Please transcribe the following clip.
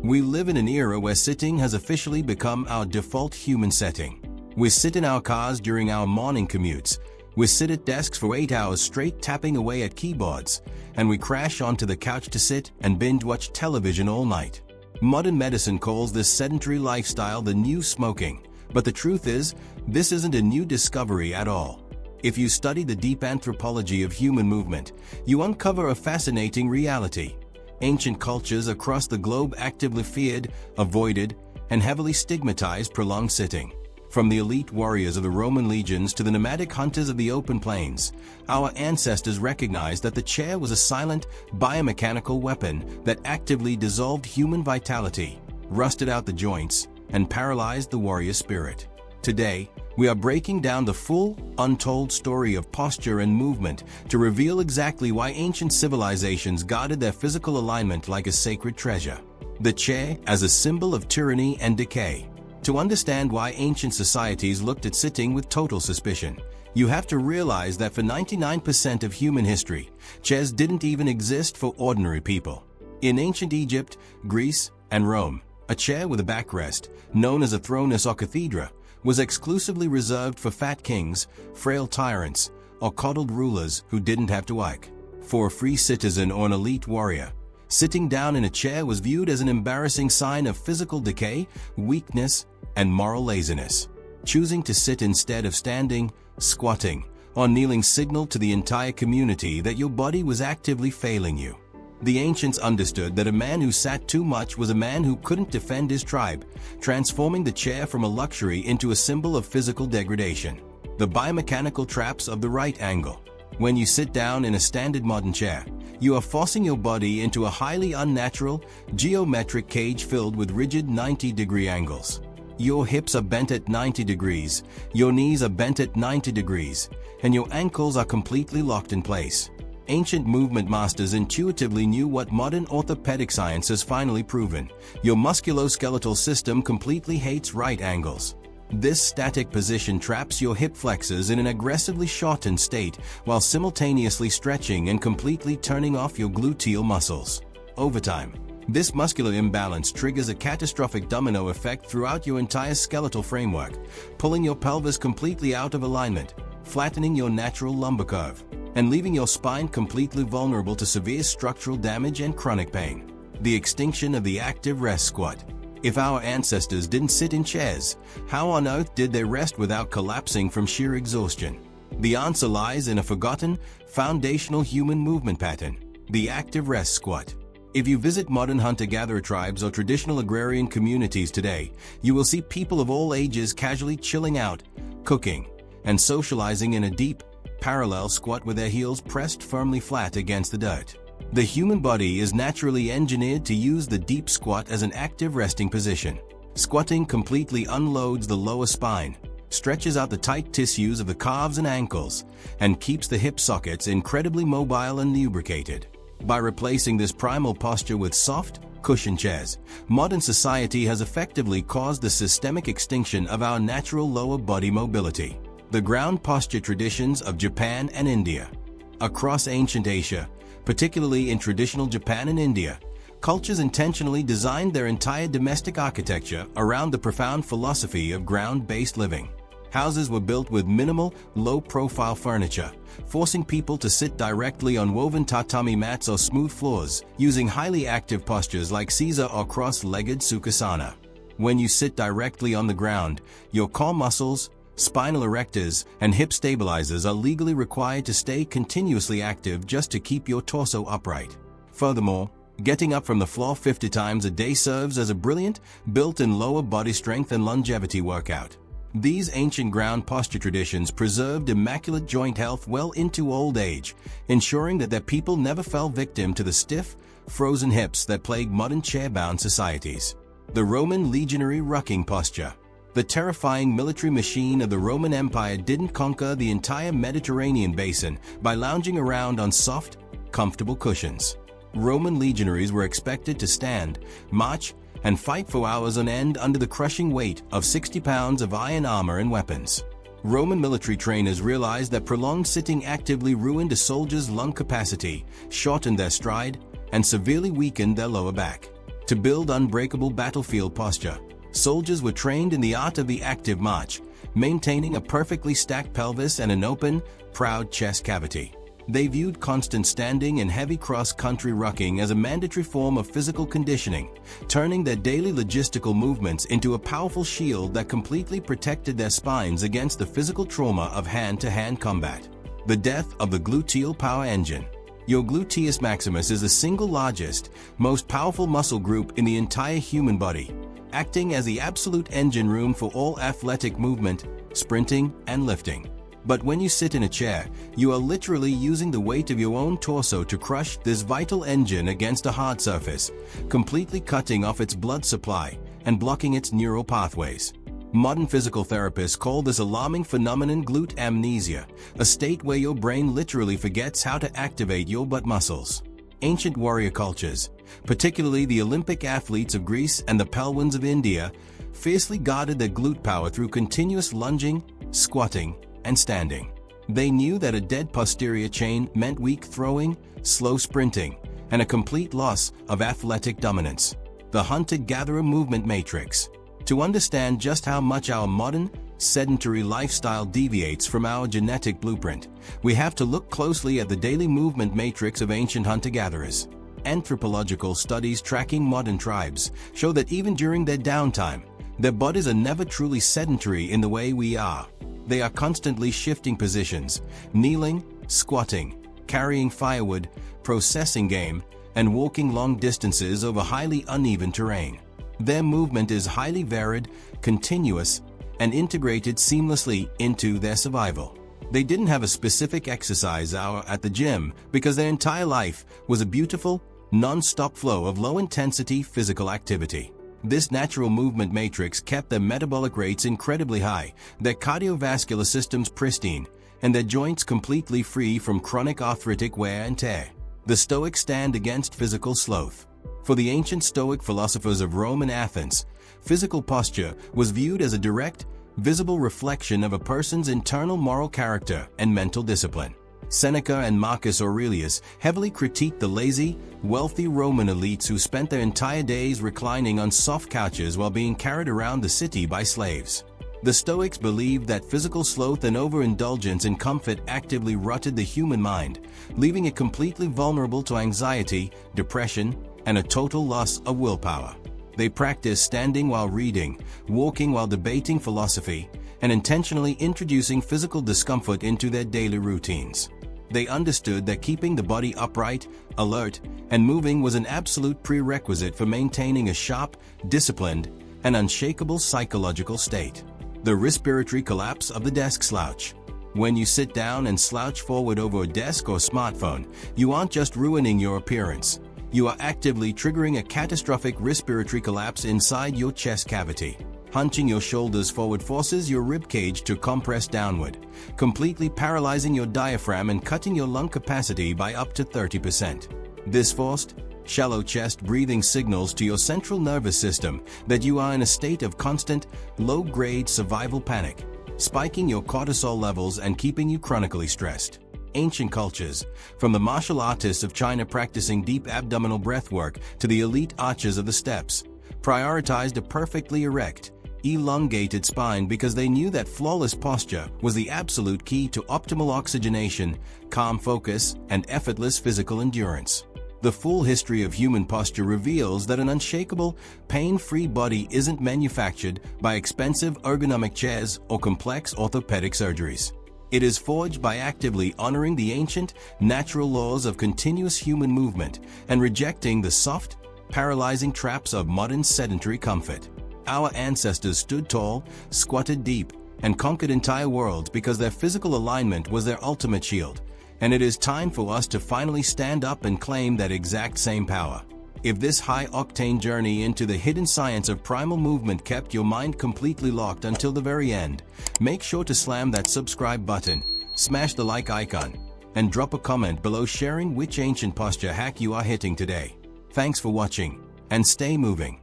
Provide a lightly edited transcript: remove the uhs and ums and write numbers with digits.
We live in an era where sitting has officially become our default human setting. We sit in our cars during our morning commutes, we sit at desks for 8 hours straight tapping away at keyboards, and we crash onto the couch to sit and binge-watch television all night. Modern medicine calls this sedentary lifestyle the new smoking, but the truth is, this isn't a new discovery at all. If you study the deep anthropology of human movement, you uncover a fascinating reality. Ancient cultures across the globe actively feared, avoided, and heavily stigmatized prolonged sitting. From the elite warriors of the Roman legions to the nomadic hunters of the open plains, our ancestors recognized that the chair was a silent, biomechanical weapon that actively dissolved human vitality, rusted out the joints, and paralyzed the warrior spirit. Today, we are breaking down the full, untold story of posture and movement to reveal exactly why ancient civilizations guarded their physical alignment like a sacred treasure. The chair as a symbol of tyranny and decay. To understand why ancient societies looked at sitting with total suspicion, you have to realize that for 99% of human history, chairs didn't even exist for ordinary people. In ancient Egypt, Greece, and Rome, a chair with a backrest, known as a thronus or cathedra, was exclusively reserved for fat kings, frail tyrants, or coddled rulers who didn't have to work. For a free citizen or an elite warrior, sitting down in a chair was viewed as an embarrassing sign of physical decay, weakness, and moral laziness. Choosing to sit instead of standing, squatting, or kneeling signaled to the entire community that your body was actively failing you. The ancients understood that a man who sat too much was a man who couldn't defend his tribe, transforming the chair from a luxury into a symbol of physical degradation. The biomechanical traps of the right angle. When you sit down in a standard modern chair, you are forcing your body into a highly unnatural, geometric cage filled with rigid 90-degree angles. Your hips are bent at 90 degrees, your knees are bent at 90 degrees, and your ankles are completely locked in place. Ancient movement masters intuitively knew what modern orthopedic science has finally proven. Your musculoskeletal system completely hates right angles. This static position traps your hip flexors in an aggressively shortened state while simultaneously stretching and completely turning off your gluteal muscles. Over time, this muscular imbalance triggers a catastrophic domino effect throughout your entire skeletal framework, pulling your pelvis completely out of alignment, flattening your natural lumbar curve, and leaving your spine completely vulnerable to severe structural damage and chronic pain. The extinction of the active rest squat. If our ancestors didn't sit in chairs, how on earth did they rest without collapsing from sheer exhaustion? The answer lies in a forgotten, foundational human movement pattern, the active rest squat. If you visit modern hunter-gatherer tribes or traditional agrarian communities today, you will see people of all ages casually chilling out, cooking, and socializing in a deep, parallel squat with their heels pressed firmly flat against the dirt. The human body is naturally engineered to use the deep squat as an active resting position. Squatting completely unloads the lower spine, stretches out the tight tissues of the calves and ankles, and keeps the hip sockets incredibly mobile and lubricated. By replacing this primal posture with soft, cushioned chairs, modern society has effectively caused the systemic extinction of our natural lower body mobility. The ground posture traditions of Japan and India. Across ancient Asia, particularly in traditional Japan and India, cultures intentionally designed their entire domestic architecture around the profound philosophy of ground-based living. Houses were built with minimal, low-profile furniture, forcing people to sit directly on woven tatami mats or smooth floors, using highly active postures like Caesar or cross-legged sukhasana. When you sit directly on the ground, your core muscles, spinal erectors, and hip stabilizers are legally required to stay continuously active just to keep your torso upright. Furthermore, getting up from the floor 50 times a day serves as a brilliant, built-in lower body strength and longevity workout. These ancient ground posture traditions preserved immaculate joint health well into old age, ensuring that their people never fell victim to the stiff, frozen hips that plague modern chair-bound societies. The Roman legionary rucking posture. The terrifying military machine of the Roman Empire didn't conquer the entire Mediterranean basin by lounging around on soft, comfortable cushions. Roman legionaries were expected to stand, march, and fight for hours on end under the crushing weight of 60 pounds of iron armor and weapons. Roman military trainers realized that prolonged sitting actively ruined a soldier's lung capacity, shortened their stride, and severely weakened their lower back. To build unbreakable battlefield posture, soldiers were trained in the art of the active march, maintaining a perfectly stacked pelvis and an open, proud chest cavity. They viewed constant standing and heavy cross-country rucking as a mandatory form of physical conditioning, turning their daily logistical movements into a powerful shield that completely protected their spines against the physical trauma of hand-to-hand combat. The death of the gluteal power engine. Your gluteus maximus is the single largest, most powerful muscle group in the entire human body, acting as the absolute engine room for all athletic movement, sprinting, and lifting. But when you sit in a chair, you are literally using the weight of your own torso to crush this vital engine against a hard surface, completely cutting off its blood supply and blocking its neural pathways. Modern physical therapists call this alarming phenomenon glute amnesia, a state where your brain literally forgets how to activate your butt muscles. Ancient warrior cultures, particularly the Olympic athletes of Greece and the Pelwans of India, fiercely guarded their glute power through continuous lunging, squatting, and standing. They knew that a dead posterior chain meant weak throwing, slow sprinting, and a complete loss of athletic dominance. The hunter-gatherer movement matrix. To understand just how much our modern, sedentary lifestyle deviates from our genetic blueprint, we have to look closely at the daily movement matrix of ancient hunter-gatherers. Anthropological studies tracking modern tribes show that even during their downtime, their bodies are never truly sedentary in the way we are. They are constantly shifting positions, kneeling, squatting, carrying firewood, processing game, and walking long distances over highly uneven terrain. Their movement is highly varied, continuous, and integrated seamlessly into their survival. They didn't have a specific exercise hour at the gym because their entire life was a beautiful, non-stop flow of low-intensity physical activity. This natural movement matrix kept their metabolic rates incredibly high, their cardiovascular systems pristine, and their joints completely free from chronic arthritic wear and tear. The Stoics stand against physical sloth. For the ancient Stoic philosophers of Rome and Athens, physical posture was viewed as a direct, visible reflection of a person's internal moral character and mental discipline. Seneca and Marcus Aurelius heavily critiqued the lazy, wealthy Roman elites who spent their entire days reclining on soft couches while being carried around the city by slaves. The Stoics believed that physical sloth and overindulgence in comfort actively rotted the human mind, leaving it completely vulnerable to anxiety, depression, and a total loss of willpower. They practiced standing while reading, walking while debating philosophy, and intentionally introducing physical discomfort into their daily routines. They understood that keeping the body upright, alert, and moving was an absolute prerequisite for maintaining a sharp, disciplined, and unshakable psychological state. The respiratory collapse of the desk slouch. When you sit down and slouch forward over a desk or smartphone, you aren't just ruining your appearance. You are actively triggering a catastrophic respiratory collapse inside your chest cavity. Hunching your shoulders forward forces your ribcage to compress downward, completely paralyzing your diaphragm and cutting your lung capacity by up to 30%. This forced, shallow chest breathing signals to your central nervous system that you are in a state of constant, low-grade survival panic, spiking your cortisol levels and keeping you chronically stressed. Ancient cultures, from the martial artists of China practicing deep abdominal breathwork to the elite archers of the steppes, prioritized a perfectly erect, elongated spine because they knew that flawless posture was the absolute key to optimal oxygenation, calm focus, and effortless physical endurance. The full history of human posture reveals that an unshakable, pain-free body isn't manufactured by expensive ergonomic chairs or complex orthopedic surgeries. It is forged by actively honoring the ancient, natural laws of continuous human movement and rejecting the soft, paralyzing traps of modern sedentary comfort. Our ancestors stood tall, squatted deep, and conquered entire worlds because their physical alignment was their ultimate shield, and it is time for us to finally stand up and claim that exact same power. If this high-octane journey into the hidden science of primal movement kept your mind completely locked until the very end, make sure to slam that subscribe button, smash the like icon, and drop a comment below sharing which ancient posture hack you are hitting today. Thanks for watching, and stay moving.